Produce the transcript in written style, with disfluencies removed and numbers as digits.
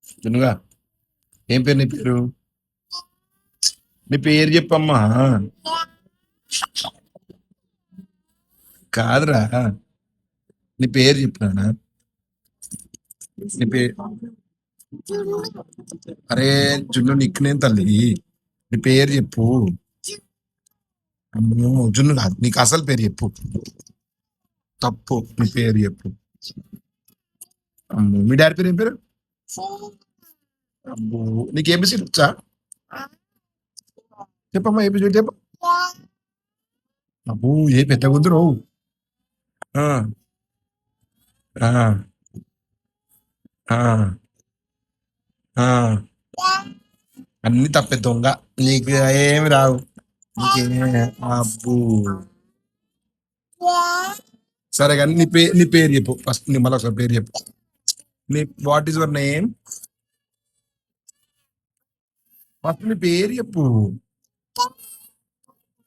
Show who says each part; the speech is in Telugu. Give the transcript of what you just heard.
Speaker 1: జున్నుగా ఏం పేరు నీ పేరు? నీ పేరు చెప్పమ్మా. కాదురా, నీ పేరు చెప్పినానా? నీ పేరు అరే జున్ను నిక్ నేను తల్లి. నీ పేరు చెప్పు. అమ్మో జున్ను కాదు, నీకు అసలు పేరు చెప్పు. తప్పు, నీ పేరు చెప్పు. అమ్మో మీ డాడీ పేరు ఏం పేరు? అమ్మో నీకు ఏబిసి వచ్చా? చెప్పమ్మా ఏబిసి చెప్పు. అబ్బో ఏ పెద్ద కుదురు. ఆ, ఆ, ఆ, ఆ. అన్ని తప్పే దొంగ. నీకు ఏమి రావు. నీకే అబ్బో. సరే కానీ నీ పేరు చెప్పు ఫస్ట్. నీ మళ్ళీ ఒకసారి పేరు చెప్పు. నీ what is your name? First నీ పేరు చెప్పు.